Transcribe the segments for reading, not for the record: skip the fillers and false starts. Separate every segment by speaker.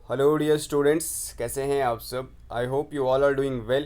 Speaker 1: Hello dear students, कैसे हैं आप सब। I hope you all are doing well.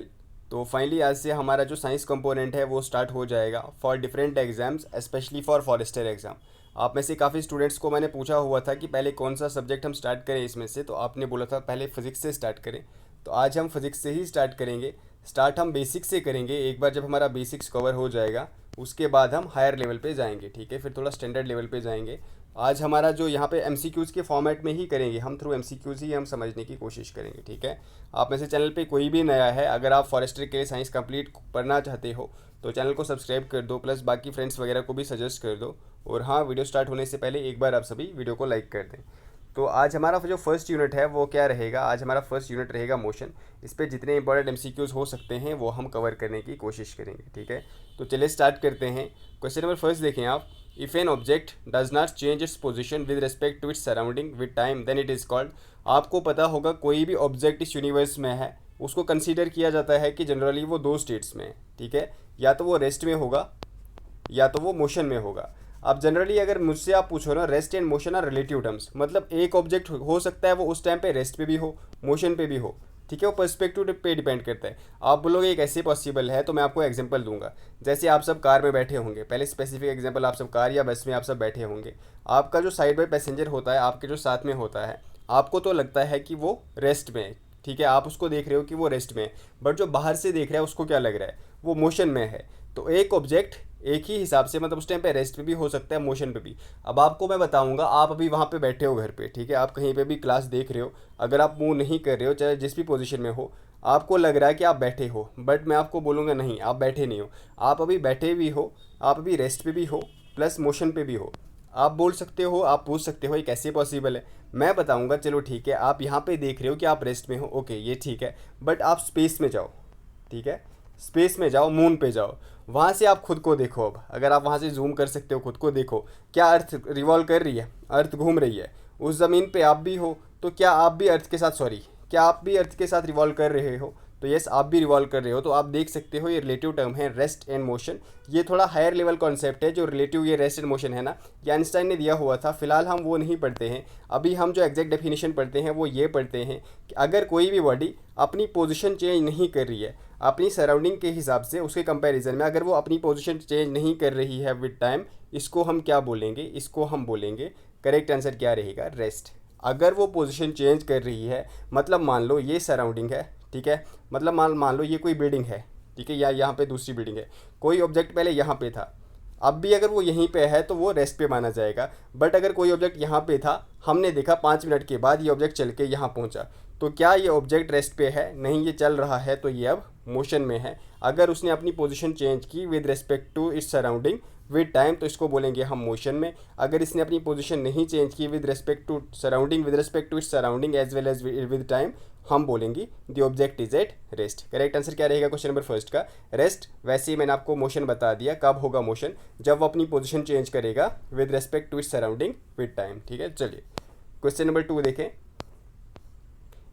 Speaker 1: तो फाइनली आज से हमारा जो साइंस कंपोनेंट है वो स्टार्ट हो जाएगा for different exams, specially for forester exam. आप में से काफ़ी स्टूडेंट्स को मैंने पूछा हुआ था कि पहले कौन सा सब्जेक्ट हम स्टार्ट करें इसमें से, तो आपने बोला था पहले फिज़िक्स से स्टार्ट करें। तो आज हम फिज़िक्स से ही स्टार्ट करेंगे। स्टार्ट हम बेसिक्स से करेंगे। एक बार जब हमारा बेसिक्स कवर हो जाएगा उसके बाद हम हायर लेवल पे जाएंगे, ठीक है, फिर थोड़ा स्टैंडर्ड लेवल पे जाएंगे। आज हमारा जो यहाँ पे एमसीक्यूज़ के फॉर्मेट में ही करेंगे, हम थ्रू एमसीक्यूज़ ही हम समझने की कोशिश करेंगे, ठीक है। आप में से चैनल पे कोई भी नया है, अगर आप फॉरेस्ट्री के लिए साइंस कंप्लीट पढ़ना चाहते हो तो चैनल को सब्सक्राइब कर दो, प्लस बाकी फ्रेंड्स वगैरह को भी सजेस्ट कर दो। और हाँ, वीडियो स्टार्ट होने से पहले एक बार आप सभी वीडियो को लाइक कर दें। तो आज हमारा जो फर्स्ट यूनिट है वो क्या रहेगा, आज हमारा फर्स्ट यूनिट रहेगा मोशन। इस पर जितने इंपॉर्टेंट एमसीक्यूज़ हो सकते हैं वो हम कवर करने की कोशिश करेंगे, ठीक है। तो चलिए स्टार्ट करते हैं। क्वेश्चन नंबर फर्स्ट देखें आप। If an object does not change its position with respect to its surrounding with time then it is called. आपको पता होगा कोई भी ऑब्जेक्ट इस यूनिवर्स में है उसको कंसीडर किया जाता है कि जनरली वो दो स्टेट्स में है, ठीक है। या तो वो रेस्ट में होगा या तो वो मोशन में होगा। अब जनरली अगर मुझसे आप पूछो ना, rest and motion are relative terms, मतलब एक ऑब्जेक्ट हो सकता है वो उस टाइम पे रेस्ट पे भी हो, मोशन पे भी हो, ठीक है। वो पर्सपेक्टिव पे डिपेंड करता है। आप बोलोगे ये कैसे पॉसिबल है, तो मैं आपको एग्जांपल दूंगा। जैसे आप सब कार में बैठे होंगे, पहले स्पेसिफिक एग्जांपल, आप सब कार या बस में आप सब बैठे होंगे। आपका जो साइड बाय पैसेंजर होता है, आपके जो साथ में होता है, आपको तो लगता है कि वो रेस्ट में है, ठीक है, आप उसको देख रहे हो कि वो रेस्ट में है। बट जो बाहर से देख रहा है उसको क्या लग रहा है, वो मोशन में है। तो एक ऑब्जेक्ट एक ही हिसाब से, मतलब उस टाइम पे रेस्ट पे भी हो सकता है, मोशन पे भी। अब आपको मैं बताऊंगा, आप अभी वहाँ पे बैठे हो घर पे, ठीक है, आप कहीं पे भी क्लास देख रहे हो, अगर आप मूव नहीं कर रहे हो, चाहे जिस भी पोजीशन में हो, आपको लग रहा है कि आप बैठे हो, बट मैं आपको बोलूँगा नहीं, आप बैठे नहीं हो। आप अभी बैठे भी हो, आप अभी रेस्ट पे भी हो, प्लस मोशन पे भी हो। आप बोल सकते हो, आप पूछ सकते हो ये कैसे पॉसिबल है। मैं बताऊंगा, चलो ठीक है। आप यहाँ पे देख रहे हो कि आप रेस्ट में हो, ओके ये ठीक है, बट आप स्पेस में जाओ, ठीक है, स्पेस में जाओ, मून पे जाओ, वहाँ से आप खुद को देखो। अब अगर आप वहाँ से जूम कर सकते हो, खुद को देखो, क्या अर्थ रिवॉल्व कर रही है, अर्थ घूम रही है। उस ज़मीन पे आप भी हो, तो क्या आप भी अर्थ के साथ, सॉरी, क्या आप भी अर्थ के साथ रिवॉल्व कर रहे हो, तो यस आप भी रिवॉल्व कर रहे हो। तो आप देख सकते हो ये रिलेटिव टर्म है, रेस्ट एंड मोशन। ये थोड़ा हायर लेवल कॉन्सेप्ट है जो रिलेटिव, ये रेस्ट एंड मोशन है ना, ये आइंस्टाइन ने दिया हुआ था। फिलहाल हम वो नहीं पढ़ते हैं। अभी हम जो एग्जैक्ट डेफिनेशन पढ़ते हैं वो ये पढ़ते हैं कि अगर कोई भी बॉडी अपनी पोजीशन चेंज नहीं कर रही है अपनी सराउंडिंग के हिसाब से, उसके कंपैरिजन में अगर वो अपनी पोजीशन चेंज नहीं कर रही है विद टाइम, इसको हम क्या बोलेंगे, इसको हम बोलेंगे, करेक्ट आंसर क्या रहेगा, रेस्ट। अगर वो पोजीशन चेंज कर रही है, मतलब मान लो ये सराउंडिंग है, ठीक है, मतलब मान लो ये कोई बिल्डिंग है, ठीक है, या यहाँ पे दूसरी बिल्डिंग है, कोई ऑब्जेक्ट पहले यहाँ पे था, अब भी अगर वो यहीं पे है तो वो रेस्ट पे माना जाएगा। बट अगर कोई ऑब्जेक्ट यहाँ पे था, हमने देखा 5 मिनट के बाद ये ऑब्जेक्ट चल के यहाँ पहुँचा, तो क्या ये ऑब्जेक्ट रेस्ट पे है, नहीं, ये चल रहा है, तो ये अब मोशन में है। अगर उसने अपनी पोजीशन चेंज की with respect to its surrounding with time, तो इसको बोलेंगे हम मोशन में। अगर इसने अपनी पोजीशन नहीं चेंज की with respect to surrounding, with respect to its surrounding as well as with time, हम बोलेंगे the object is at rest. Correct answer क्या रहेगा क्वेश्चन नंबर फर्स्ट का, रेस्ट। वैसे ही मैंने आपको मोशन बता दिया, कब होगा मोशन, जब वो अपनी पोजीशन चेंज करेगा with respect to its surrounding with time, ठीक है। चलिए क्वेश्चन नंबर 2 देखें।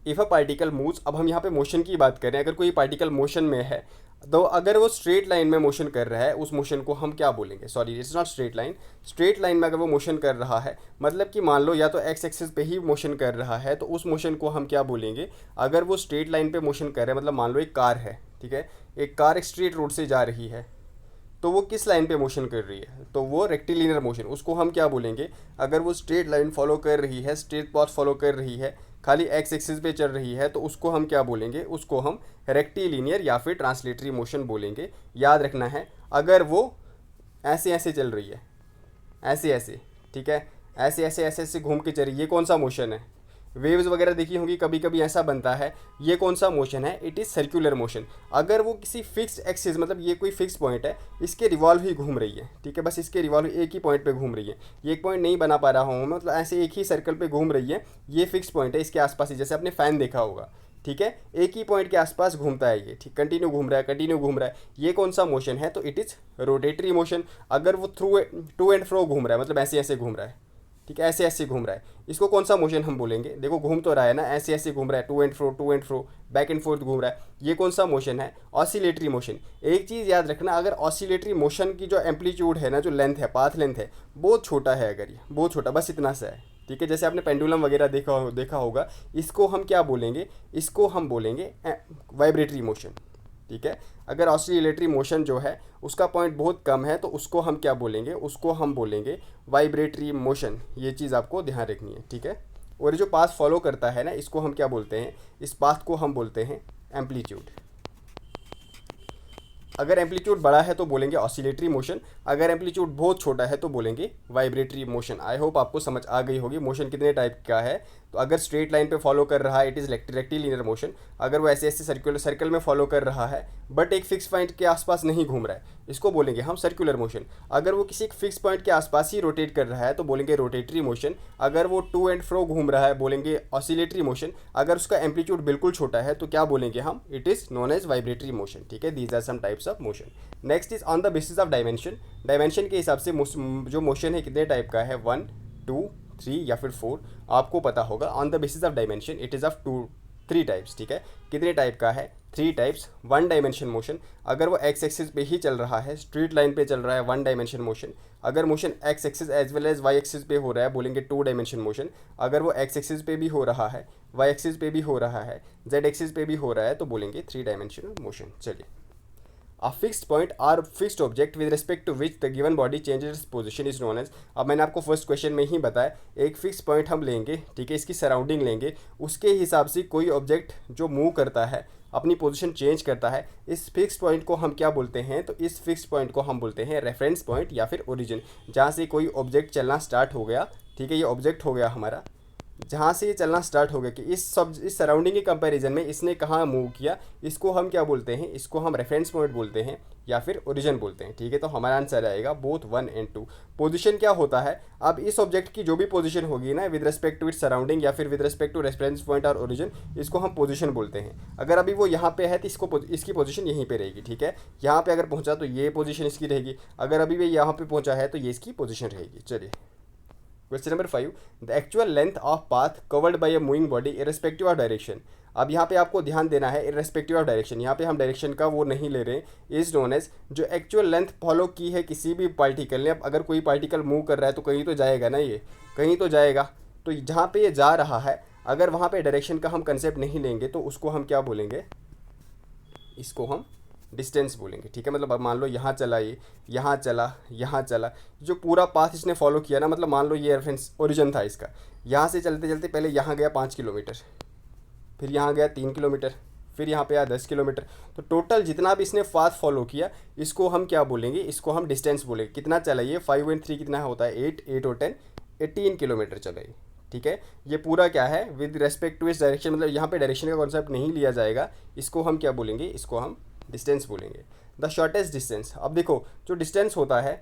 Speaker 1: इफ़ अ पार्टिकल मूव्स, अब हम यहाँ पे मोशन की बात करें, अगर कोई पार्टिकल मोशन में है, तो अगर वो स्ट्रेट लाइन में मोशन कर रहा है, उस मोशन को हम क्या बोलेंगे, sorry it's not straight line, straight line में अगर वो मोशन कर रहा है, मतलब कि मान लो या तो एक्स एक्सिस पे ही मोशन कर रहा है, तो उस मोशन को हम क्या बोलेंगे। अगर वो स्ट्रेट लाइन पे मोशन कर रहा है, मतलब मान लो एक कार है, ठीक है, एक कार एक स्ट्रेट रोड से जा रही है, तो वो किस लाइन पे मोशन कर रही है, तो वो रेक्टिलिनियर मोशन, उसको हम क्या बोलेंगे। अगर वो स्ट्रेट लाइन फॉलो कर रही है, स्ट्रेट पाथ फॉलो कर रही है, खाली एक्स एक्सिस पे चल रही है, तो उसको हम क्या बोलेंगे, उसको हम रेक्टिलिनियर या फिर ट्रांसलेटरी मोशन बोलेंगे। याद रखना है, अगर वो ऐसे ऐसे चल रही है, ऐसे ऐसे, ठीक है, ऐसे ऐसे ऐसे ऐसे घूम के चल रही है, ये कौन सा मोशन है। वेव्स वगैरह देखी होंगी, कभी कभी ऐसा बनता है, ये कौन सा मोशन है, इट इज़ सर्कुलर मोशन। अगर वो किसी फिक्स एक्सिस, मतलब ये कोई फिक्स पॉइंट है, इसके रिवॉल्व ही घूम रही है, ठीक है, बस इसके रिवॉल्व एक ही पॉइंट पे घूम रही है, ये एक पॉइंट नहीं बना पा रहा हूँ, मतलब ऐसे एक ही सर्कल पे घूम रही है, ये फिक्स पॉइंट है, इसके आसपास ही, जैसे आपने फ़ैन देखा होगा, ठीक है, एक ही पॉइंट के आसपास घूमता है ये, ठीक, कंटिन्यू घूम रहा है, कंटिन्यू घूम रहा है, ये कौन सा मोशन है, तो इट इज़ रोटेटरी मोशन। अगर वो टू एंड फ्रो घूम रहा है, मतलब ऐसे ऐसे घूम रहा है, ठीक है, ऐसे ऐसे घूम रहा है, इसको कौन सा मोशन हम बोलेंगे। देखो घूम तो रहा है ना, ऐसे ऐसे घूम रहा है, to and fro, back and forth घूम रहा है, ये कौन सा मोशन है, ऑसिलेटरी मोशन। एक चीज़ याद रखना, अगर ऑसिलेटरी मोशन की जो एम्पलीट्यूड है ना, जो लेंथ है, पाथ लेंथ है, बहुत छोटा है, अगर ये बहुत छोटा, बस इतना सा है, ठीक है, जैसे आपने पेंडुलम वगैरह देखा होगा, इसको हम क्या बोलेंगे, इसको हम बोलेंगे वाइब्रेटरी मोशन। ठीक है, अगर ऑसिलेटरी मोशन जो है उसका पॉइंट बहुत कम है तो उसको हम क्या बोलेंगे, उसको हम बोलेंगे वाइब्रेटरी मोशन। ये चीज़ आपको ध्यान रखनी है। ठीक है, और जो पाथ फॉलो करता है ना, इसको हम क्या बोलते हैं, इस पाथ को हम बोलते हैं एम्पलीट्यूड। अगर एम्पलीट्यूड बड़ा है तो बोलेंगे ऑसिलेटरी मोशन, अगर एम्पलीट्यूड बहुत छोटा है तो बोलेंगे वाइब्रेटरी मोशन। आई होप आपको समझ आ गई होगी मोशन कितने टाइप का है। तो अगर स्ट्रेट लाइन पे फॉलो कर रहा है इट इज़ रेक्टिलिनियर मोशन, अगर वो ऐसे ऐसे सर्कल में फॉलो कर रहा है बट एक फिक्स पॉइंट के आसपास नहीं घूम रहा है, इसको बोलेंगे हम सर्कुलर मोशन। अगर वो किसी एक फिक्स पॉइंट के आसपास ही रोटेट कर रहा है तो बोलेंगे रोटेटरी मोशन। अगर वो टू एंड फ्रो घूम रहा है बोलेंगे ऑसिलेटरी मोशन। अगर उसका एम्पलीट्यूड बिल्कुल छोटा है तो क्या बोलेंगे हम, it is known as vibratory motion. ठीक है, these are some types of motion. Next is on the basis of dimension. Dimension के हिसाब से जो मोशन है कितने टाइप का है, 1 2 3 या फिर 4, आपको पता होगा। On the basis of dimension it is of 3 types. ठीक है, कितने टाइप का है, 3 टाइप्स। 1 डायमेंशन मोशन, अगर वो एक्स एक्सिस पे ही चल रहा है, स्ट्रेट लाइन पे चल रहा है, 1 डायमेंशन मोशन। अगर motion X axis as well as Y axis पे हो रहा है बोलेंगे 2 डायमेंशन मोशन। अगर वो एक्स एक्सिस पे भी हो रहा है, वाई एक्सिस पे भी हो रहा है, जेड एक्सिस पे भी हो रहा है तो बोलेंगे 3 डायमेंशनल मोशन। चलिए, A fixed point or fixed object with respect to which the given body changes its position is known as। अब मैंने आपको फर्स्ट क्वेश्चन में ही बताया, एक फिक्स पॉइंट हम लेंगे, ठीक है, इसकी सराउंडिंग लेंगे, उसके हिसाब से कोई ऑब्जेक्ट जो मूव करता है, अपनी पोजीशन चेंज करता है, इस फिक्स पॉइंट को हम क्या बोलते हैं, तो इस फिक्स पॉइंट को हम बोलते हैं रेफरेंस पॉइंट या फिर ओरिजिन। जहाँ से कोई ऑब्जेक्ट चलना स्टार्ट हो गया, ठीक है, ये ऑब्जेक्ट हो गया हमारा, जहाँ से ये चलना स्टार्ट हो गया कि इस सराउंडिंग के कंपैरिजन में इसने कहाँ मूव किया, इसको हम क्या बोलते हैं, इसको हम रेफरेंस पॉइंट बोलते हैं या फिर ओरिजिन बोलते हैं। ठीक है, तो हमारा आंसर आएगा बोथ 1 एंड 2। पोजीशन क्या होता है, अब इस ऑब्जेक्ट की जो भी पोजीशन होगी ना with respect to its surrounding या फिर with respect to reference point और ओरिजिन, इसको हम पोजीशन बोलते हैं। अगर अभी वो यहाँ पे है तो इसकी पोजीशन यहीं पे रहेगी। ठीक है, यहाँ पे अगर पहुँचा तो ये पोजीशन इसकी रहेगी, अगर अभी वो यहाँ पे पहुँचा है तो ये इसकी पोजीशन रहेगी। चलिए, question number 5, the actual length of path covered by a moving body irrespective of direction. अब यहाँ पे आपको ध्यान देना है इररिस्पेक्टिव ऑफ डायरेक्शन, यहाँ पे हम डायरेक्शन का वो नहीं ले रहे, इज नोन एज जो एक्चुअल लेंथ फॉलो की है किसी भी पार्टिकल ने। अब अगर कोई पार्टिकल मूव कर रहा है तो कहीं तो जाएगा ना, ये कहीं तो जाएगा, तो जहाँ पे ये जा रहा है अगर वहाँ पे डायरेक्शन का हम कंसेप्ट नहीं लेंगे तो उसको हम क्या बोलेंगे, इसको हम डिस्टेंस बोलेंगे। ठीक है, मतलब अब मान लो यहाँ चला, ये यहाँ चला, यहाँ चला, जो पूरा पाथ इसने फॉलो किया ना, मतलब मान लो ये रेफरेंस ओरिजिन था इसका, यहाँ से चलते चलते पहले यहाँ गया 5 किलोमीटर, फिर यहाँ गया 3 किलोमीटर, फिर यहाँ पे आया 10 किलोमीटर, तो टोटल जितना भी इसने पाथ फॉलो किया इसको हम क्या बोलेंगे, इसको हम डिस्टेंस बोलेंगे। कितना चला ये, 5 और 3 कितना होता है, 8, 8 और 10, 18 किलोमीटर चला ये। ठीक है, ये पूरा क्या है विद रेस्पेक्ट टू इस डायरेक्शन, मतलब यहाँ पे डायरेक्शन का कॉन्सेप्ट नहीं लिया जाएगा, इसको हम क्या बोलेंगे, इसको हम डिस्टेंस बोलेंगे। द शॉर्टेस्ट डिस्टेंस, अब देखो जो डिस्टेंस होता है,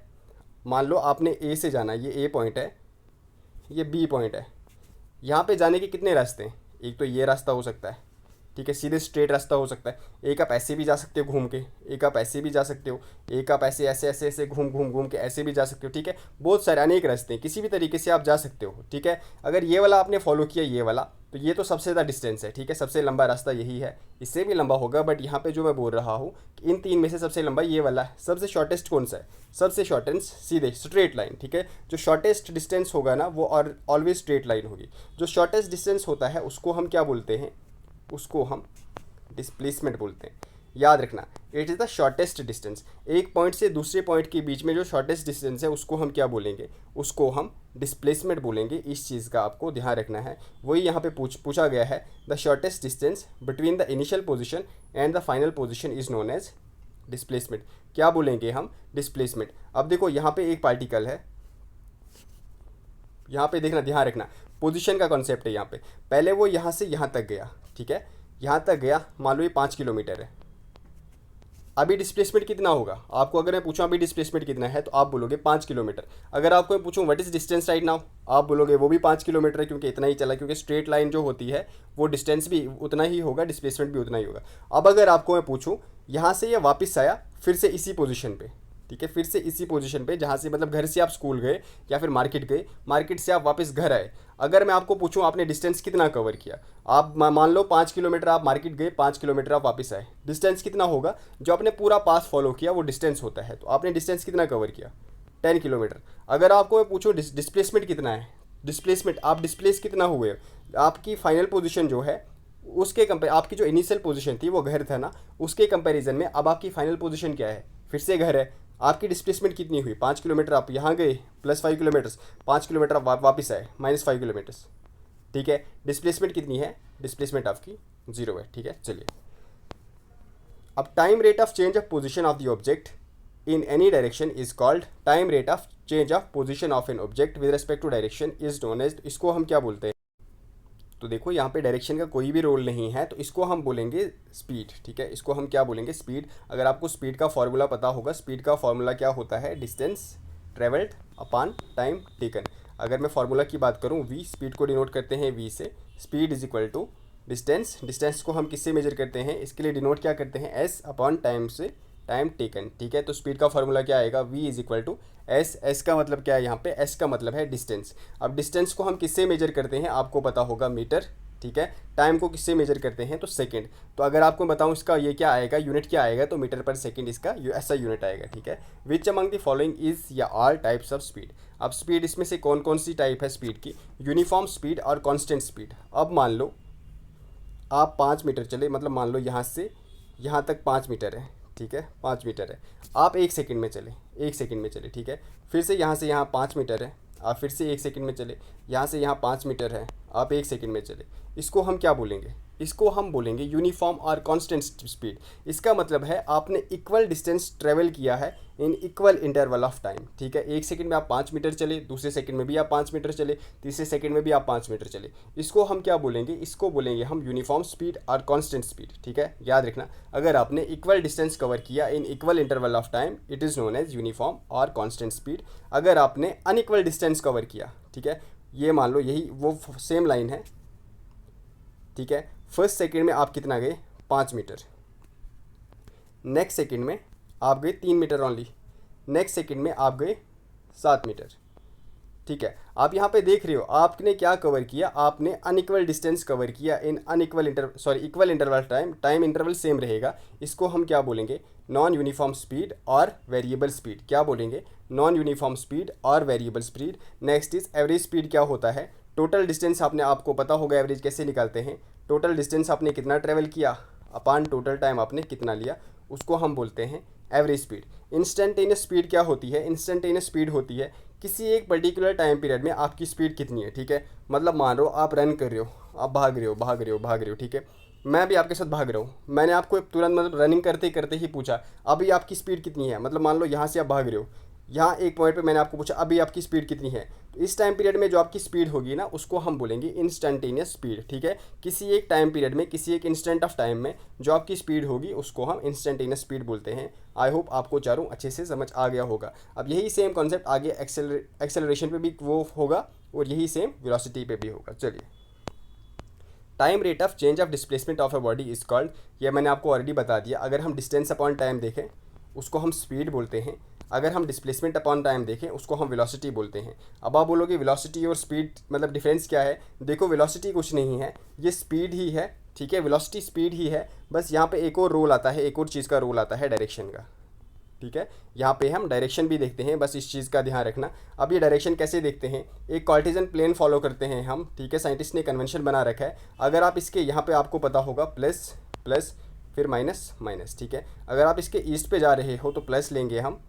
Speaker 1: मान लो आपने ए से जाना, ये ए पॉइंट है, ये बी पॉइंट है, यहाँ पे जाने के कितने रास्ते हैं, एक तो ये रास्ता हो सकता है, ठीक है, सीधे स्ट्रेट रास्ता हो सकता है, एक आप ऐसे भी जा सकते हो घूम के, एक आप ऐसे भी जा सकते हो, एक आप ऐसे ऐसे ऐसे ऐसे घूम के ऐसे भी जा सकते हो। ठीक है, बहुत सारे अनेक रास्ते हैं, किसी भी तरीके से आप जा सकते हो। ठीक है, अगर ये वाला आपने फॉलो किया, ये वाला, तो ये तो सबसे ज़्यादा डिस्टेंस है। ठीक है, सबसे लंबा रास्ता यही है, इससे भी लंबा होगा, बट यहाँ पे जो मैं बोल रहा हूँ कि इन 3 में से सबसे लंबा ये वाला है। सबसे शॉर्टेस्ट कौन सा है, सबसे शॉर्टेस्ट सीधे स्ट्रेट लाइन। ठीक है, जो शॉर्टेस्ट डिस्टेंस होगा ना वो और ऑलवेज स्ट्रेट लाइन होगी। जो शॉर्टेस्ट डिस्टेंस होता है उसको हम क्या बोलते हैं, उसको हम डिस्प्लेसमेंट बोलते हैं। याद रखना, it is the shortest distance, एक पॉइंट से दूसरे पॉइंट के बीच में जो शॉर्टेस्ट डिस्टेंस है उसको हम क्या बोलेंगे, उसको हम डिस्प्लेसमेंट बोलेंगे। इस चीज़ का आपको ध्यान रखना है, वही यहाँ पे पूछा गया है। The shortest distance between the initial position and the final position is known as displacement. क्या बोलेंगे हम, डिस्प्लेसमेंट। अब देखो यहाँ पे एक पार्टिकल है, यहाँ पे देखना, ध्यान रखना, पोजीशन का कॉन्सेप्ट है यहाँ पे। पहले वो यहाँ से यहाँ तक गया, ठीक है, यहाँ तक गया, मान लो ये 5 किलोमीटर है। अभी डिस्प्लेसमेंट कितना होगा, आपको अगर मैं पूछूं अभी डिस्प्लेसमेंट कितना है तो आप बोलोगे 5 किलोमीटर। अगर आपको मैं पूछूं what is distance right now, आप बोलोगे वो भी 5 किलोमीटर है, क्योंकि इतना ही चला, क्योंकि स्ट्रेट लाइन जो होती है वो डिस्टेंस भी उतना ही होगा, डिस्प्लेसमेंट भी उतना ही होगा। अब अगर आपको मैं पूछूं यहाँ से ये वापस आया फिर से इसी पोजीशन पे, ठीक है, फिर से इसी पोजीशन पे, जहाँ से मतलब घर से आप स्कूल गए या फिर मार्केट गए, मार्केट से आप वापस घर आए। अगर मैं आपको पूछूं आपने डिस्टेंस कितना कवर किया, आप मान लो 5 किलोमीटर आप मार्केट गए, 5 किलोमीटर आप वापस आए, डिस्टेंस कितना होगा, जो आपने पूरा पास फॉलो किया वो डिस्टेंस होता है। तो आपने डिस्टेंस कितना कवर किया, 10 किलोमीटर। अगर आपको मैं पूछूं डिस्प्लेसमेंट कितना है, डिस्प्लेसमेंट, आप डिस्प्लेस कितना हुए, आपकी फाइनल पोजीशन जो है उसके कंपेयर, आपकी जो इनिशियल पोजीशन थी वो घर था ना, उसके कंपैरिजन में अब आपकी फाइनल पोजीशन क्या है, फिर से घर है। आपकी डिस्प्लेसमेंट कितनी हुई, 5 किलोमीटर आप यहाँ गए प्लस 5 किलोमीटर्स, 5 किलोमीटर आप वापस आए -5 किलोमीटर्स। ठीक है, डिस्प्लेसमेंट कितनी है, डिस्प्लेसमेंट आपकी 0 है। ठीक है, चलिए अब time rate of change of position of the object in any direction is called, time rate of change of position of an object with respect to direction is known as, इसको हम क्या बोलते हैं। तो देखो यहाँ पे डायरेक्शन का कोई भी रोल नहीं है, तो इसको हम बोलेंगे स्पीड। ठीक है, इसको हम क्या बोलेंगे, स्पीड। अगर आपको स्पीड का फॉर्मूला पता होगा, स्पीड का फॉर्मूला क्या होता है, distance travelled upon time taken. अगर मैं फार्मूला की बात करूँ, वी, स्पीड को डिनोट करते हैं we say, speed is equal to distance, distance को हम किससे मेजर करते हैं, इसके लिए डिनोट क्या करते हैं, एस अपॉन टाइम से, टाइम टेकन। ठीक है, तो स्पीड का फॉर्मूला क्या आएगा, v is equal to S, S का मतलब क्या है यहाँ पे, एस का मतलब है डिस्टेंस। अब डिस्टेंस को हम किससे मेजर करते हैं, आपको पता होगा मीटर। ठीक है, टाइम को किससे मेजर करते हैं, तो सेकंड। तो अगर आपको बताऊं इसका ये क्या आएगा, यूनिट क्या आएगा, तो मीटर पर सेकंड इसका ऐसा यूनिट आएगा। ठीक है, which among the following is या आर टाइप्स ऑफ स्पीड। अब स्पीड इसमें से कौन कौन सी टाइप है स्पीड की, यूनिफॉर्म स्पीड और कॉन्स्टेंट स्पीड। अब मान लो आप 5 मीटर चले, मतलब मान लो यहाँ से यहाँ तक 5 मीटर है। ठीक है, 5 मीटर है, आप 1 सेकंड में चले, 1 सेकंड में चले। ठीक है, फिर से यहाँ 5 मीटर है, आप फिर से 1 सेकंड में चले, यहाँ से यहाँ 5 मीटर है, आप 1 सेकंड में चले। इसको हम क्या बोलेंगे, इसको हम बोलेंगे यूनिफॉर्म और कांस्टेंट स्पीड। इसका मतलब है आपने इक्वल डिस्टेंस ट्रेवल किया है इन इक्वल इंटरवल ऑफ टाइम। ठीक है, 1 सेकंड में आप 5 मीटर चले, दूसरे सेकंड में भी आप 5 मीटर चले, तीसरे सेकंड में भी आप 5 मीटर चले। इसको हम क्या बोलेंगे, इसको बोलेंगे हम यूनिफॉर्म स्पीड और कांस्टेंट स्पीड। ठीक है, याद रखना, अगर आपने इक्वल डिस्टेंस कवर किया in equal interval of time, it is known as uniform और कांस्टेंट स्पीड। अगर आपने अनइक्वल डिस्टेंस कवर किया, ठीक है, ये मान लो यही वो सेम लाइन है। ठीक है, फर्स्ट सेकंड में आप कितना गए, 5 मीटर, नेक्स्ट सेकंड में आप गए 3 मीटर ओनली, नेक्स्ट सेकंड में आप गए 7 मीटर। ठीक है, आप यहाँ पे देख रहे हो आपने क्या कवर किया, आपने अनइक्वल डिस्टेंस कवर किया in equal interval time, time interval same रहेगा। इसको हम क्या बोलेंगे, नॉन यूनिफॉर्म स्पीड और वेरिएबल स्पीड। क्या बोलेंगे, नॉन यूनिफॉर्म स्पीड और variable speed. Next is average speed. क्या होता है, टोटल डिस्टेंस, आपको पता होगा एवरेज कैसे निकालते हैं, टोटल डिस्टेंस आपने कितना ट्रेवल किया अपॉन टोटल टाइम आपने कितना लिया, उसको हम बोलते हैं एवरेज स्पीड। इंस्टेंटेनियस स्पीड क्या होती है, इंस्टेंटेनियस स्पीड होती है किसी एक पर्टिकुलर टाइम पीरियड में आपकी स्पीड कितनी है। ठीक है, मतलब मान लो आप रन कर रहे हो, आप भाग रहे हो। ठीक है, मैं भी आपके साथ भाग रहा हूँ, मैंने आपको तुरंत मतलब रनिंग करते करते ही पूछा अभी आपकी स्पीड कितनी है, मतलब मान लो यहाँ से आप भाग रहे हो, यहाँ एक पॉइंट पे मैंने आपको पूछा अभी आपकी स्पीड कितनी है, तो इस टाइम पीरियड में जो आपकी स्पीड होगी ना, उसको हम बोलेंगे इंस्टेंटेनियस स्पीड। ठीक है, किसी एक टाइम पीरियड में, किसी एक इंस्टेंट ऑफ टाइम में जो आपकी स्पीड होगी उसको हम इंस्टेंटेनियस स्पीड बोलते हैं। आई होप आपको चारों अच्छे से समझ आ गया होगा। अब यही सेम कॉन्सेप्ट आगे एक्सेलरेशन पे भी वो होगा और यही सेम वेलोसिटी पे भी होगा। चलिए, time rate of change of displacement of a body is called, ये मैंने आपको ऑलरेडी बता दिया। अगर हम डिस्टेंस अपॉन टाइम देखें उसको हम स्पीड बोलते हैं, अगर हम डिस्प्लेसमेंट अपॉन टाइम देखें उसको हम वेलोसिटी बोलते हैं। अब आप बोलोगे वेलोसिटी और स्पीड मतलब डिफरेंस क्या है, देखो वेलोसिटी कुछ नहीं है, ये स्पीड ही है। ठीक है, वेलोसिटी स्पीड ही है, बस यहाँ पे एक और रोल आता है, एक और चीज़ का रोल आता है डायरेक्शन का। ठीक है, यहाँ पे हम डायरेक्शन भी देखते हैं, बस इस चीज़ का ध्यान रखना। अब ये डायरेक्शन कैसे देखते हैं, एक कार्टेशियन प्लेन फॉलो करते हैं हम। ठीक है, साइंटिस्ट ने कन्वेंशन बना रखा है, अगर आप इसके यहाँ पे आपको पता होगा प्लस प्लस फिर माइनस माइनस। ठीक है, अगर आप इसके ईस्ट पे जा रहे हो तो प्लस लेंगे हम।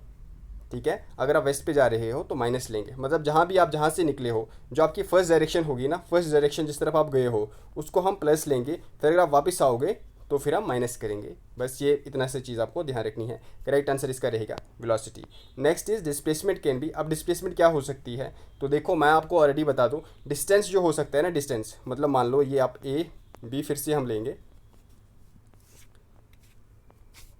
Speaker 1: ठीक है, अगर आप वेस्ट पे जा रहे हो तो माइनस लेंगे। मतलब जहाँ भी आप जहाँ से निकले हो, जो आपकी फर्स्ट डायरेक्शन होगी ना, फर्स्ट डायरेक्शन जिस तरफ आप गए हो उसको हम प्लस लेंगे, फिर अगर आप वापस आओगे तो फिर हम माइनस करेंगे। बस ये इतना सा चीज़ आपको ध्यान रखनी है। करेक्ट आंसर इसका रहेगा velocity. Next is displacement can B. अब डिस्प्लेसमेंट क्या हो सकती है, तो देखो मैं आपको ऑलरेडी बता दूँ, डिस्टेंस जो हो सकता है ना, डिस्टेंस मतलब मान लो ये आप ए बी फिर से हम लेंगे।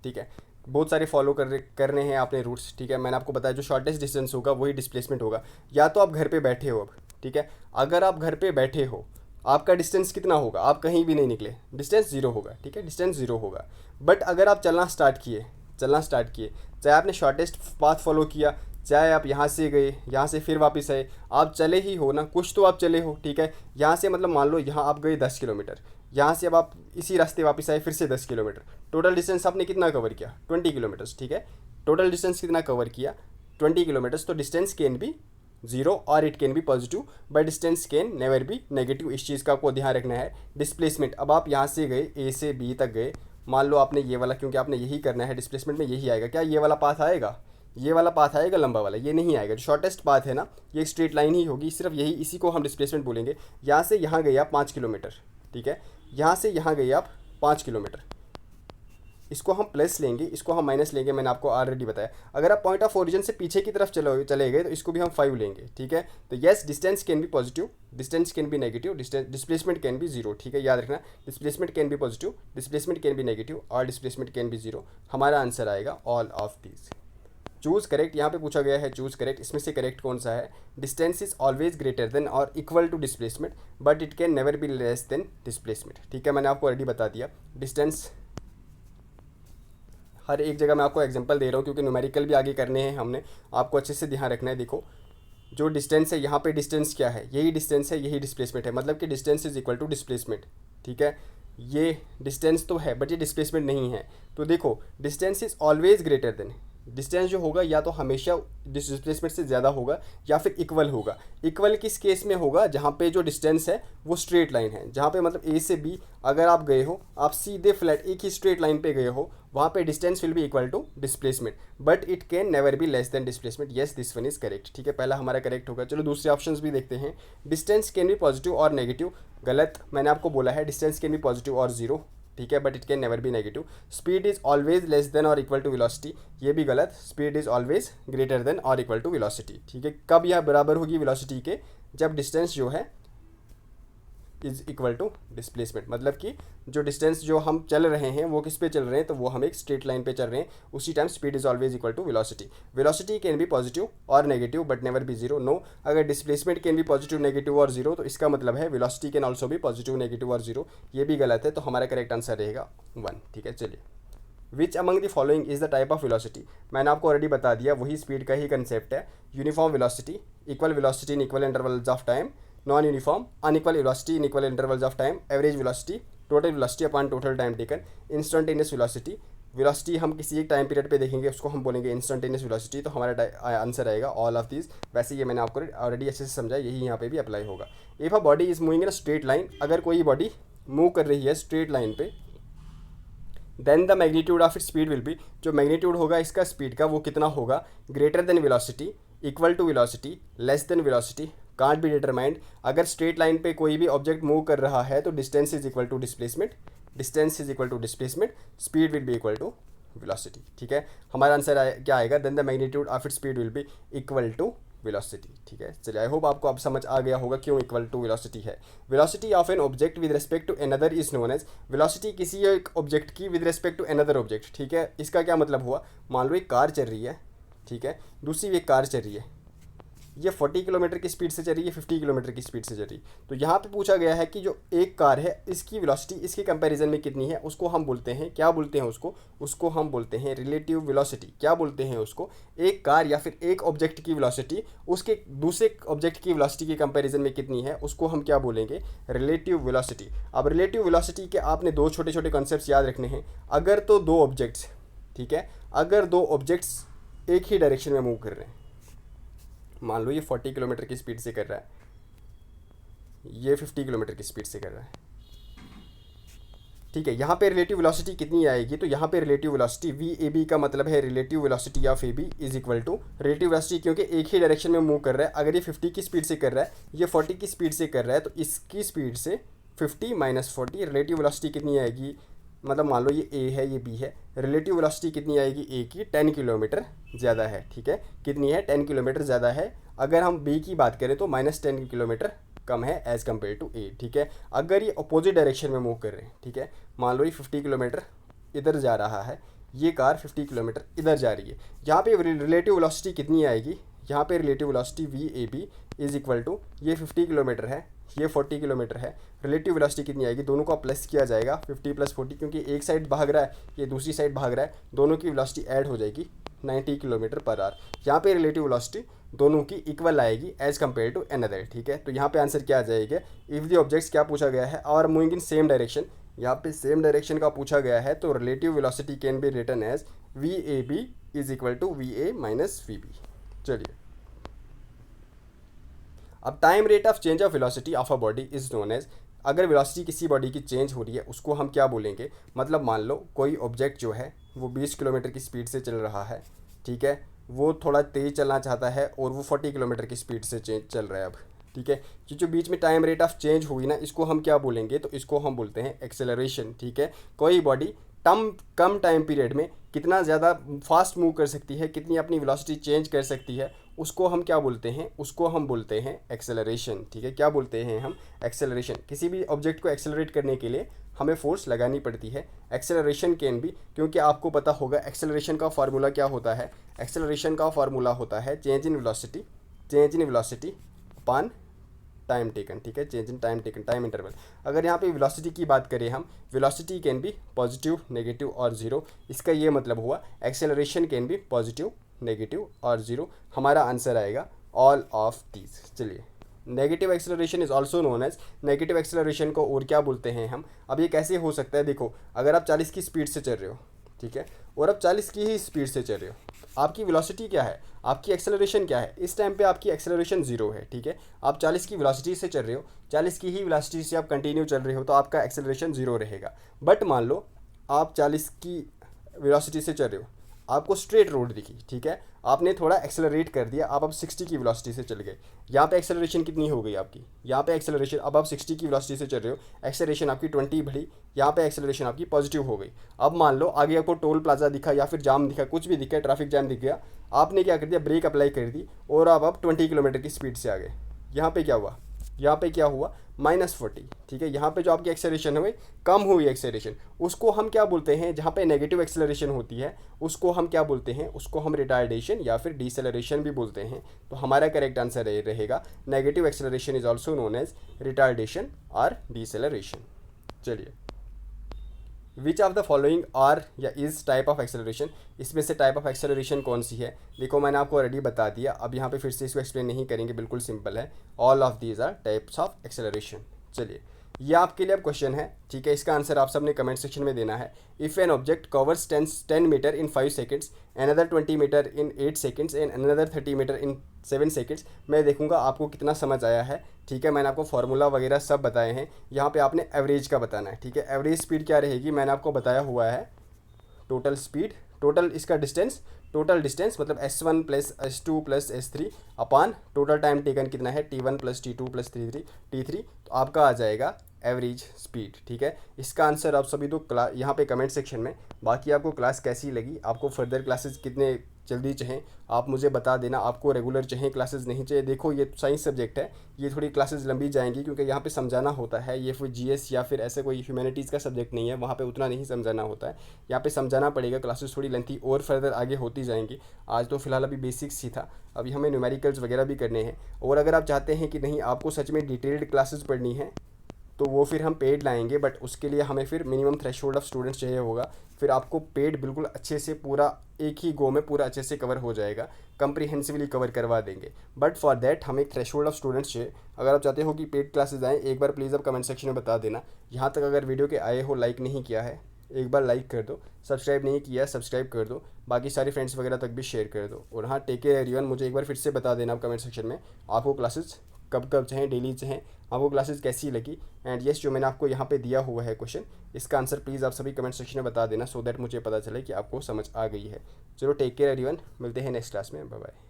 Speaker 1: ठीक है, बहुत सारे फॉलो करने हैं आपने रूट्स। ठीक है, मैंने आपको बताया जो शॉर्टेस्ट डिस्टेंस होगा वही डिस्प्लेसमेंट होगा। या तो आप घर पे बैठे हो अब, ठीक है, अगर आप घर पे बैठे हो आपका डिस्टेंस कितना होगा, आप कहीं भी नहीं निकले, डिस्टेंस 0 होगा। ठीक है, डिस्टेंस 0 होगा। बट अगर आप चलना स्टार्ट किए, चाहे आपने शॉर्टेस्ट पाथ फॉलो किया, चाहे आप यहाँ से गए, यहाँ से फिर वापस आए, आप चले ही हो ना, कुछ तो आप चले हो। ठीक है, यहाँ से मतलब मान लो यहाँ आप गए 10 किलोमीटर, यहाँ से अब आप इसी रास्ते वापस आए फिर से 10 किलोमीटर, टोटल डिस्टेंस आपने कितना कवर किया, 20 किलोमीटर्स। ठीक है, टोटल डिस्टेंस कितना कवर किया, 20 किलोमीटर्स। तो डिस्टेंस कैन बी जीरो और it can be positive but distance can never B negative. इस चीज़ का आपको ध्यान रखना है। डिस्प्लेसमेंट, अब आप यहाँ से गए ए से बी तक गए, मान लो आपने ये वाला, क्योंकि आपने यही करना है, डिस्प्लेसमेंट में यही आएगा। क्या ये वाला पाथ आएगा? ये वाला पाथ आएगा लंबा वाला? ये नहीं आएगा। जो शॉर्टेस्ट पाथ है ना, ये एक स्ट्रेट लाइन ही होगी, सिर्फ यही, इसी को हम डिस्प्लेसमेंट बोलेंगे। यहाँ से यहाँ गए आप 5 किलोमीटर, ठीक है, यहाँ से यहाँ गए आप 5 किलोमीटर, इसको हम प्लस लेंगे, इसको हम माइनस लेंगे, मैंने आपको ऑलरेडी बताया। अगर आप पॉइंट ऑफ ओरिजिन से पीछे की तरफ चले गए तो इसको भी हम 5 लेंगे, ठीक है। तो yes, distance can be positive, distance can be negative, displacement can B zero, ठीक है, याद रखना। Displacement can be positive, displacement can B negative और डिस्प्लेसमेंट कैन बी जीरो। हमारा आंसर आएगा all of these. Choose correct, यहाँ पे पूछा गया है चूज़ करेक्ट, इसमें से करेक्ट कौन सा है? Distance is always greater than और equal to displacement but it can never be less than displacement, ठीक है, मैंने आपको ऑलरेडी बता दिया। डिस्टेंस, हर एक जगह मैं आपको एग्जांपल दे रहा हूँ क्योंकि न्यूमेरिकल भी आगे करने हैं हमने, आपको अच्छे से ध्यान रखना है। देखो, जो डिस्टेंस है यहाँ पे, डिस्टेंस क्या है? यही डिस्टेंस है, यही डिस्प्लेसमेंट है, मतलब कि distance is equal to displacement, ठीक है। ये डिस्टेंस तो है बट ये डिस्प्लेसमेंट नहीं है। तो देखो, distance is always greater then, distance जो होगा या तो हमेशा डिस्प्लेसमेंट से ज़्यादा होगा या फिर इक्वल होगा। इक्वल किस केस में होगा? जहाँ पे जो डिस्टेंस है वो स्ट्रेट लाइन है, जहाँ पे मतलब ए से बी अगर आप गए हो, आप सीधे फ्लैट एक ही स्ट्रेट लाइन पे गए हो, वहाँ पे distance will be equal to displacement but it can never be less than displacement. Yes, this one is correct, ठीक है, पहला हमारा करेक्ट होगा। चलो दूसरे ऑप्शंस भी देखते हैं। डिस्टेंस कैन बी पॉजिटिव और नेगेटिव, गलत, मैंने आपको बोला है डिस्टेंस कैन बी पॉजिटिव और जीरो, ठीक है, but it can never B negative. Speed is always less than और इक्वल टू वेलोसिटी, ये भी गलत। Speed is always greater than और इक्वल टू वेलोसिटी, ठीक है। कब यह बराबर होगी वेलोसिटी के? जब डिस्टेंस जो है इज इक्वल टू डिस्प्लेसमेंट, मतलब कि जो डिस्टेंस जो हम चल रहे हैं वो किस पे चल रहे हैं, तो वो हम एक स्ट्रेट लाइन पे चल रहे हैं, उसी time speed is always equal to velocity. Velocity can be positive और negative but never be zero, no. अगर displacement can be positive, negative और जीरो, तो इसका मतलब है velocity can also be positive, negative और जीरो, ये भी गलत है। तो हमारा करेक्ट आंसर रहेगा 1, ठीक है। चलिए, which among the following is the type of velocity, मैंने आपको ऑलरेडी बता दिया, वही स्पीड का ही कंसेप्ट है। Uniform velocity, equal velocity in equal intervals of time, non uniform, unequal velocity in equal intervals of time, average velocity, total velocity upon total time taken, instantaneous velocity. Velocity हम किसी एक time period पे देखेंगे, उसको हम बोलेंगे instantaneous velocity. तो हमारा आंसर आएगा ऑल ऑफ दीज। वैसे ये मैंने आपको ऑलरेडी अच्छे से समझा, यही यहाँ पे भी अप्लाई होगा। If a body is moving in a straight line, अगर कोई बॉडी मूव कर रही है स्ट्रेट लाइन पे, then the magnitude of it speed will be, जो मैग्नीट्यूड होगा इसका स्पीड का वो कितना होगा? Greater than velocity, equal to velocity, less than velocity, can't be determined. अगर स्ट्रेट लाइन पे कोई भी ऑब्जेक्ट मूव कर रहा है तो distance is equal to displacement, distance is equal to displacement, speed will be equal to velocity, ठीक है। हमारा आंसर क्या आएगा? Then the magnitude of it speed will be equal to velocity, ठीक है। चलिए, आई होप आपको अब समझ आ गया होगा क्यों इक्वल टू वेलोसिटी है। Velocity of an object with respect to another is known as, velocity किसी एक ऑब्जेक्ट की with respect to another object, ठीक है। इसका क्या मतलब हुआ? मान लो एक कार चल रही है, ठीक है, दूसरी भी एक कार चल रही है, ये 40 किलोमीटर की स्पीड से चल रही है, 50 किलोमीटर की स्पीड से चल रही है। तो यहाँ पे पूछा गया है कि जो एक कार है इसकी वेलोसिटी इसके कंपैरिजन में कितनी है, उसको हम बोलते हैं, क्या बोलते हैं उसको हम बोलते हैं रिलेटिव वेलोसिटी। क्या बोलते हैं उसको? एक कार या फिर एक ऑब्जेक्ट की वेलोसिटी उसके दूसरे ऑब्जेक्ट की वेलोसिटी के कंपैरिजन में कितनी है, उसको हम क्या बोलेंगे? Relative velocity. अब रिलेटिव वेलोसिटी के आपने दो छोटे छोटे कॉन्सेप्ट्स याद रखने हैं। अगर तो दो ऑब्जेक्ट्स, ठीक है, अगर दो ऑब्जेक्ट्स एक ही डायरेक्शन में मूव कर रहे हैं, मान लो ये 40 किलोमीटर की स्पीड से कर रहा है, ये 50 किलोमीटर की स्पीड से कर रहा है, ठीक है। यहाँ पे रिलेटिव वेलोसिटी कितनी आएगी? तो यहाँ पे relative velocity V A B का मतलब है relative velocity of A B is equal to relative velocity, क्योंकि एक ही डायरेक्शन में मूव कर रहा है। अगर ये 50 की स्पीड से कर रहा है, ये 40 की स्पीड से कर रहा है, तो इसकी स्पीड से 50 माइनस 40, रिलेटिव वेलोसिटी कितनी आएगी? मतलब मान लो ये ए है, ये बी है, रिलेटिव वेलोसिटी कितनी आएगी ए की? 10 किलोमीटर ज़्यादा है, ठीक है। कितनी है? 10 किलोमीटर ज़्यादा है। अगर हम बी की बात करें तो -10 किलोमीटर कम है एज़ कम्पेयर टू ए, ठीक है। अगर ये अपोजिट डायरेक्शन में मूव कर रहे हैं, ठीक है, मान लो ये 50 किलोमीटर इधर जा रहा है, ये कार 50 किलोमीटर इधर जा रही है, यहाँ पे रिलेटिव वेलोसिटी कितनी आएगी? यहाँ पे relative velocity V A B is equal to, ये 50 किलोमीटर है, ये 40 किलोमीटर है, रिलेटिव वेलोसिटी कितनी आएगी? दोनों का प्लस किया जाएगा, 50 + 40, क्योंकि एक साइड भाग रहा है, ये दूसरी साइड भाग रहा है, दोनों की वेलोसिटी ऐड हो जाएगी 90 किलोमीटर पर आवर। यहाँ पे रिलेटिव वेलोसिटी दोनों की इक्वल आएगी एज़ कम्पेयर टू अनदर, ठीक है। तो यहाँ पे आंसर क्या आ जाएगा? इफ़ द ऑब्जेक्ट्स, क्या पूछा गया है? और मूविंग इन सेम डायरेक्शन, यहाँ पे सेम डायरेक्शन का पूछा गया है, तो relative velocity can be written as V A B is equal to V A minus V B. चलिए, अब time rate of change of velocity of a body is known as, अगर velocity किसी body की change हो रही है उसको हम क्या बोलेंगे, मतलब मान लो कोई ऑब्जेक्ट जो है वो 20 किलोमीटर की स्पीड से चल रहा है, ठीक है, वो थोड़ा तेज़ चलना चाहता है और वो 40 किलोमीटर की स्पीड से चल रहा है अब, ठीक है। ये जो बीच में टाइम रेट ऑफ चेंज हुई ना, इसको हम क्या बोलेंगे, तो इसको हम बोलते हैं एक्सेलरेशन, ठीक है। कोई बॉडी कम टाइम पीरियड में कितना ज़्यादा फास्ट मूव कर सकती है, कितनी अपनी वेलोसिटी चेंज कर सकती है, उसको हम क्या बोलते हैं, उसको हम बोलते हैं एक्सेलरेशन, ठीक है। क्या बोलते हैं हम, एक्सेलरेशन। किसी भी ऑब्जेक्ट को एक्सेलरेट करने के लिए हमें फोर्स लगानी पड़ती है। एक्सेलरेशन कैन भी, क्योंकि आपको पता होगा एक्सेलरेशन का फार्मूला क्या होता है, एक्सेलरेशन का फार्मूला होता है change in velocity upon time taken, ठीक है, change in time taken, time interval. अगर यहाँ पे वेलोसिटी की बात करें हम, velocity can be positive, negative और ज़ीरो। इसका ये मतलब हुआ acceleration can be positive, negative और ज़ीरो। हमारा आंसर आएगा ऑल ऑफ दीज। चलिए, negative acceleration is also known as, negative acceleration को और क्या बोलते हैं हम। अब ये कैसे हो सकता है, देखो अगर आप 40 की स्पीड से चल रहे हो, ठीक है, और अब 40 की ही स्पीड से चल रहे हो, आपकी वेलोसिटी क्या है, आपकी एक्सेलरेशन क्या है, इस टाइम पे आपकी एक्सेलरेशन ज़ीरो है, ठीक है। आप 40 की वेलोसिटी से चल रहे हो, 40 की ही वेलोसिटी से आप कंटिन्यू चल रहे हो, तो आपका एक्सेलरेशन ज़ीरो रहेगा। बट मान लो आप 40 की वेलोसिटी से चल रहे हो, आपको स्ट्रेट रोड दिखी, ठीक है, आपने थोड़ा एक्सेलरेट कर दिया, अब 60 की वेलोसिटी से चल गए, यहाँ पे एक्सेलरेशन कितनी हो गई आपकी, यहाँ पे एक्सेलरेशन, अब आप 60 की वेलोसिटी से चल रहे हो, एक्सेलरेशन आपकी 20 बढ़ी, यहाँ पे एक्सेलरेशन आपकी पॉजिटिव हो गई। अब मान लो आगे आपको टोल प्लाजा दिखा या फिर जाम दिखा, कुछ भी दिखा, ट्रैफिक जाम दिख गया, आपने क्या कर दिया, ब्रेक अप्लाई कर दी और अब आप 20 किलोमीटर की स्पीड से आ गए। यहाँ पे क्या हुआ, यहाँ पे क्या हुआ, -40, ठीक है। यहाँ पे जो आपकी एक्सेलरेशन हुई, कम हुई एक्सेलरेशन, उसको हम क्या बोलते हैं, जहाँ पे नेगेटिव एक्सेलरेशन होती है उसको हम क्या बोलते हैं, उसको हम रिटार्डेशन या फिर डिसेलरेशन भी बोलते हैं। तो हमारा करेक्ट आंसर रहेगा negative acceleration is also known as retardation और डिसेलरेशन। चलिए, which of the following are या इज़ टाइप ऑफ एक्सेलरेशन, इसमें से टाइप ऑफ एक्सेलरेशन कौन सी है। देखो मैंने आपको ऑलरेडी बता दिया, अब यहाँ पे फिर से इसको एक्सप्लेन नहीं करेंगे, बिल्कुल सिंपल है, all of these are types of acceleration. चलिए, ये आपके लिए अब क्वेश्चन है, ठीक है, इसका आंसर आप सबने कमेंट सेक्शन में देना है। If an object covers 10 metre in 5 seconds, another 20 metre in 8 seconds and another 30 metre in 7 seconds, मैं देखूंगा आपको कितना समझ आया है, ठीक है। मैंने आपको फार्मूला वगैरह सब बताए हैं, यहाँ पे आपने एवरेज का बताना है, ठीक है। एवरेज स्पीड क्या रहेगी, मैंने आपको बताया हुआ है, टोटल स्पीड, टोटल इसका डिस्टेंस, टोटल डिस्टेंस मतलब S1 plus S2 plus S3 अपान टोटल टाइम टेकन कितना है, T1 plus T2 plus T3, तो आपका आ जाएगा एवरेज स्पीड, ठीक है। इसका आंसर आप सभी तो यहाँ पे कमेंट सेक्शन में। बाकी आपको क्लास कैसी लगी, आपको फर्दर क्लासेस कितने जल्दी चाहें आप मुझे बता देना, आपको रेगुलर चाहें क्लासेस नहीं चाहिए। देखो ये साइंस सब्जेक्ट है, ये थोड़ी क्लासेस लंबी जाएंगी क्योंकि यहाँ पे समझाना होता है, ये कोई GS या फिर ऐसे कोई ह्यूमैनिटीज़ का सब्जेक्ट नहीं है, वहाँ पे उतना नहीं समझाना होता है, यहाँ पे समझाना पड़ेगा। क्लासेस थोड़ी लेंथी और फर्दर आगे होती जाएंगी। आज तो फिलहाल अभी बेसिक्स ही था, अभी हमें न्यूमेरिकल्स वगैरह भी करने हैं। और अगर आप चाहते हैं कि नहीं आपको सच में डिटेल्ड क्लासेस पढ़नी है तो वो फिर हम पेड लाएंगे, बट उसके लिए हमें फिर मिनिमम थ्रेशोल्ड ऑफ स्टूडेंट्स चाहिए होगा। फिर आपको पेड बिल्कुल अच्छे से पूरा एक ही गो में पूरा अच्छे से कवर हो जाएगा, कंप्रीहेंसिवली कवर करवा देंगे। बट फॉर दैट हमें एक थ्रेशोल्ड ऑफ स्टूडेंट्स चाहिए। अगर आप चाहते हो कि पेड क्लासेस आएँ, एक बार प्लीज़ आप कमेंट सेक्शन में बता देना। यहाँ तक अगर वीडियो के आए हो, लाइक नहीं किया है, एक बार लाइक कर दो, सब्सक्राइब नहीं किया है सब्सक्राइब कर दो, बाकी सारे फ्रेंड्स वगैरह तक भी शेयर कर दो। और हाँ, टेक केयर एवरीवन, मुझे एक बार फिर से बता देना आप कमेंट सेक्शन में आपको क्लासेस कब कब चाहें, डेली चाहें, आपको क्लासेस कैसी लगी। एंड यस, जो मैंने आपको यहाँ पे दिया हुआ है क्वेश्चन, इसका आंसर प्लीज़ आप सभी कमेंट सेक्शन में बता देना, सो दैट मुझे पता चले कि आपको समझ आ गई है। चलो टेक केयर एवरीवन, मिलते हैं नेक्स्ट क्लास में, बाय बाय।